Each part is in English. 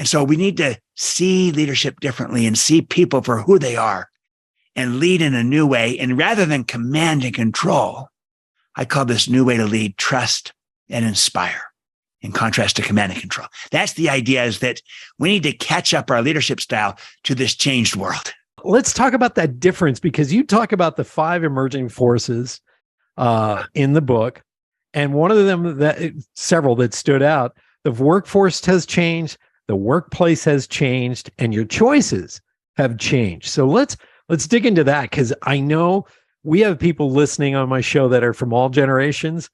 And so we need to see leadership differently and see people for who they are and lead in a new way. And rather than command and control, I call this new way to lead trust and inspire, in contrast to command and control. That's the idea, is that we need to catch up our leadership style to this changed world. Let's talk about that difference, because you talk about the 5 emerging forces in the book. And one of them, several that stood out, the workforce has changed, the workplace has changed, and your choices have changed. So let's dig into that, because I know we have people listening on my show that are from all generations.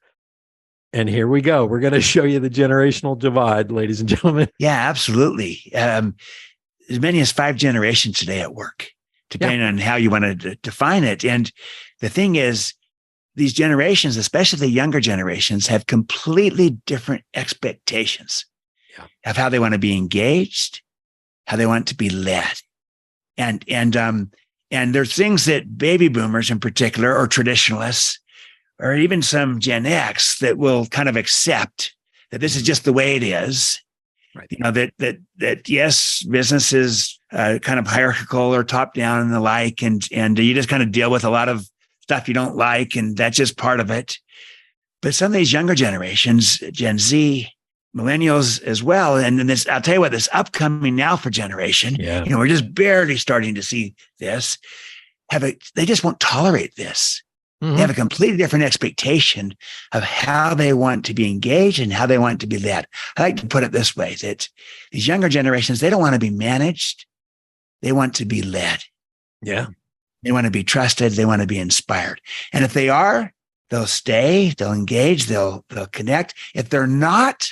And here we go. We're going to show you the generational divide, ladies and gentlemen. Yeah, absolutely. As many as 5 generations today at work, depending on how you want to define it. And the thing is, these generations, especially the younger generations, have completely different expectations of how they want to be engaged, how they want to be led. And there's things that baby boomers in particular, or traditionalists, or even some Gen X, that will kind of accept that this is just the way it is. Right. You know, that yes, business is kind of hierarchical or top down and the like, and you just kind of deal with a lot of stuff you don't like, and that's just part of it. But some of these younger generations, Gen Z, millennials as well, and then this, I'll tell you what, this upcoming now for generation, we're just barely starting to see this, they just won't tolerate this. Mm-hmm. They have a completely different expectation of how they want to be engaged and how they want to be led. I like to put it this way, that these younger generations, they don't want to be managed. They want to be led. Yeah. They want to be trusted. They want to be inspired. And if they are, they'll stay, they'll engage, they'll connect. If they're not,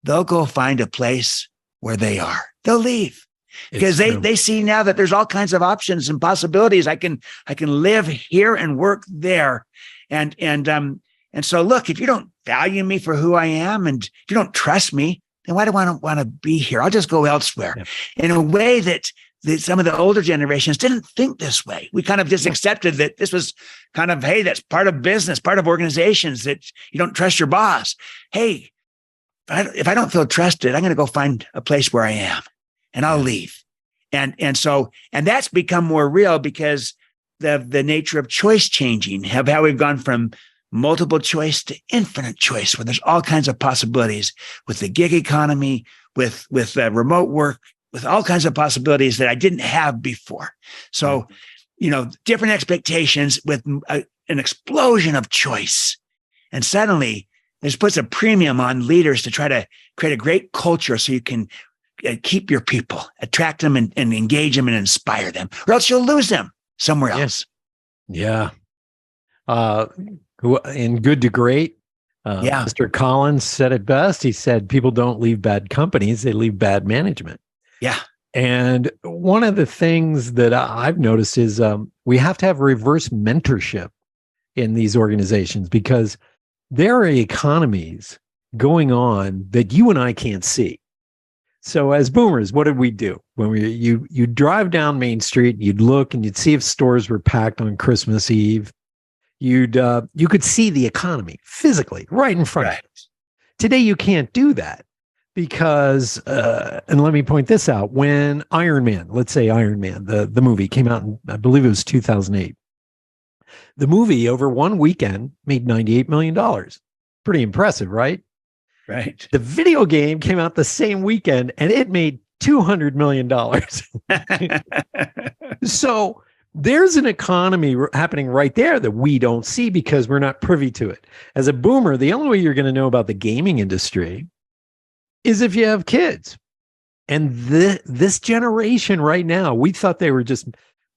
they'll go find a place where they are. They'll leave. Because they see now that there's all kinds of options and possibilities. I can live here and work there. And so look, if you don't value me for who I am, and if you don't trust me, then why do I want to be here? I'll just go elsewhere. Yeah. In a way that some of the older generations didn't think this way. We kind of just accepted that this was kind of, hey, that's part of business, part of organizations, that you don't trust your boss. Hey, if I don't feel trusted, I'm going to go find a place where I am. And I'll leave. And that's become more real because the nature of choice changing, how we've gone from multiple choice to infinite choice, where there's all kinds of possibilities with the gig economy, with remote work, with all kinds of possibilities that I didn't have before. So, different expectations with an explosion of choice. And suddenly this puts a premium on leaders to try to create a great culture so you can keep your people, attract them and engage them and inspire them, or else you'll lose them somewhere else. Yeah. In Good to Great, Mr. Collins said it best. He said, people don't leave bad companies, they leave bad management. Yeah. And one of the things that I've noticed is we have to have reverse mentorship in these organizations, because there are economies going on that you and I can't see. So as boomers, what did we do? When you drive down Main Street, you'd look and you'd see if stores were packed on Christmas Eve. You could see the economy physically right in front of you. Today, you can't do that because, and let me point this out, when Iron Man, let's say Iron Man, the movie came out in, I believe it was 2008. The movie over one weekend made $98 million. Pretty impressive, right? Right. The video game came out the same weekend and it made $200 million. So there's an economy happening right there that we don't see because we're not privy to it. As a boomer, the only way you're going to know about the gaming industry is if you have kids. And this generation right now, we thought they were just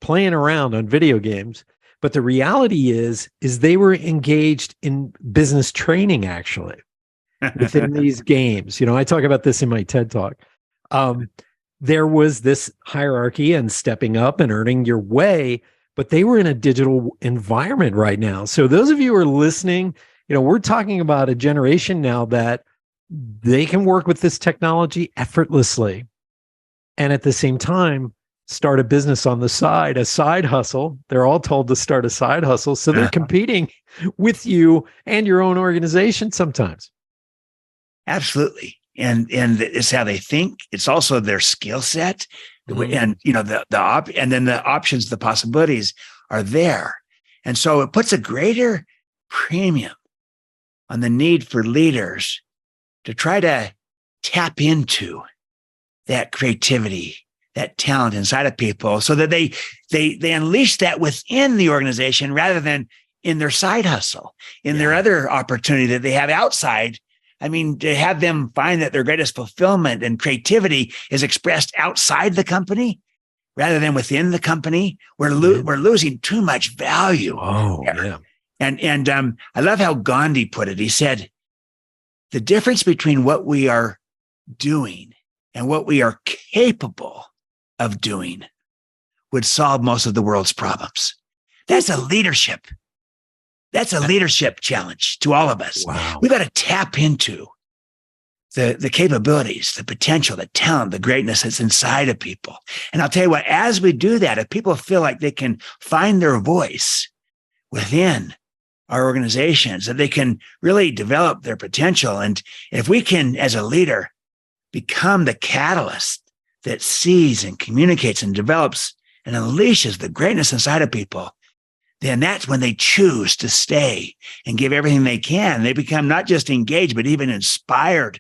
playing around on video games. But the reality is they were engaged in business training, actually. Within these games, I talk about this in my TED Talk. There was this hierarchy and stepping up and earning your way, but they were in a digital environment right now. So those of you who are listening, we're talking about a generation now that they can work with this technology effortlessly, and at the same time start a business on the side, a side hustle. They're all told to start a side hustle, so they're competing with you and your own organization sometimes. Absolutely. and it's how they think. It's also their skill set, Mhm. and and then the options, the possibilities are there, and so it puts a greater premium on the need for leaders to try to tap into that creativity, that talent inside of people, so that they unleash that within the organization rather than in their side hustle, in their other opportunity that they have outside. I mean, to have them find that their greatest fulfillment and creativity is expressed outside the company rather than within the company, we're losing too much value. Oh, there. yeah. And I love how Gandhi put it. He said, the difference between what we are doing and what we are capable of doing would solve most of the world's problems. That's a leadership. That's a leadership challenge to all of us. Wow. We've got to tap into the capabilities, the potential, the talent, the greatness that's inside of people. And I'll tell you what, as we do that, if people feel like they can find their voice within our organizations, that they can really develop their potential. And if we can, as a leader, become the catalyst that sees and communicates and develops and unleashes the greatness inside of people, then that's when they choose to stay and give everything they can. They become not just engaged, but even inspired.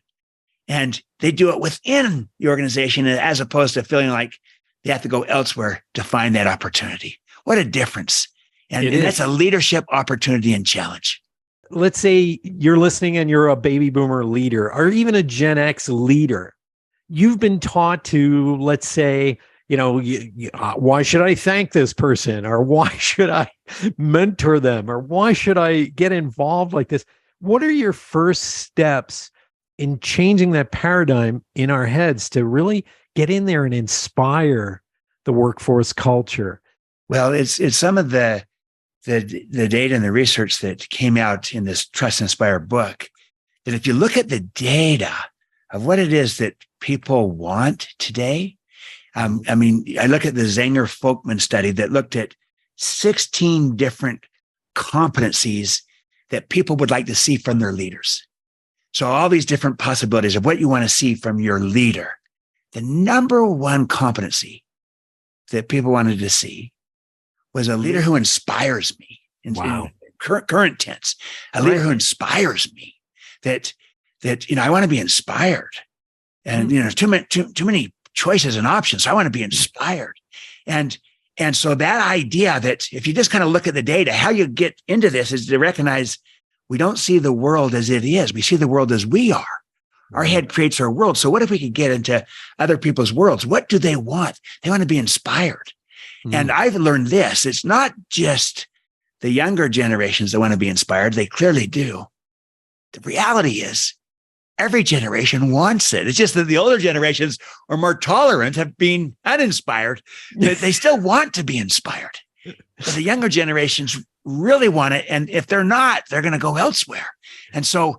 And they do it within the organization as opposed to feeling like they have to go elsewhere to find that opportunity. What a difference. And that's a leadership opportunity and challenge. Let's say you're listening and you're a baby boomer leader or even a Gen X leader. You've been taught to, let's say, why should I thank this person? Or why should I mentor them? Or why should I get involved like this? What are your first steps in changing that paradigm in our heads to really get in there and inspire the workforce culture? Well, it's some of the data and the research that came out in this Trust and Inspire book, that if you look at the data of what it is that people want today, I look at the Zenger-Folkman study that looked at 16 different competencies that people would like to see from their leaders. So all these different possibilities of what you want to see from your leader. The number one competency that people wanted to see was a leader who inspires me. In current tense, a leader who inspires me. That I want to be inspired, and too many choices and options. So I want to be inspired, and so that idea that if you just kind of look at the data, how you get into this is to recognize we don't see the world as it is. We see the world as we are. Our head creates our world. So what if we could get into other people's worlds? What do they want? They want to be inspired. And I've learned this. It's not just the younger generations that want to be inspired. They clearly do. The reality is every generation wants it. It's just that the older generations are more tolerant of being uninspired, but they still want to be inspired. But the younger generations really want it. And if they're not, they're going to go elsewhere. And so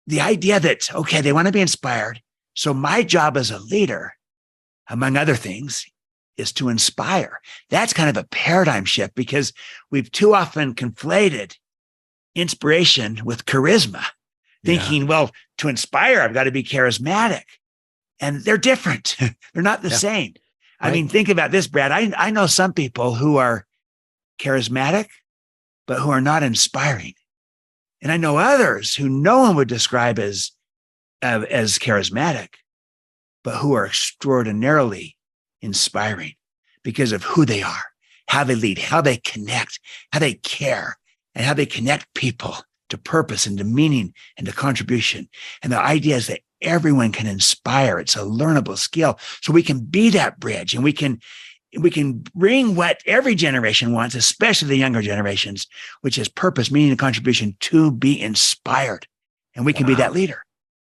the idea that, okay, they want to be inspired. So my job as a leader, among other things, is to inspire. That's kind of a paradigm shift because we've too often conflated inspiration with charisma, thinking, well, to inspire, I've got to be charismatic. And they're different. They're not the same. I mean, think about this, Brad. I know some people who are charismatic, but who are not inspiring. And I know others who no one would describe as charismatic, but who are extraordinarily inspiring because of who they are, how they lead, how they connect, how they care, and how they connect people to purpose and to meaning and to contribution. And the idea is that everyone can inspire. It's a learnable skill. So we can be that bridge, and we can bring what every generation wants, especially the younger generations, which is purpose, meaning, and contribution, to be inspired. And we can be that leader.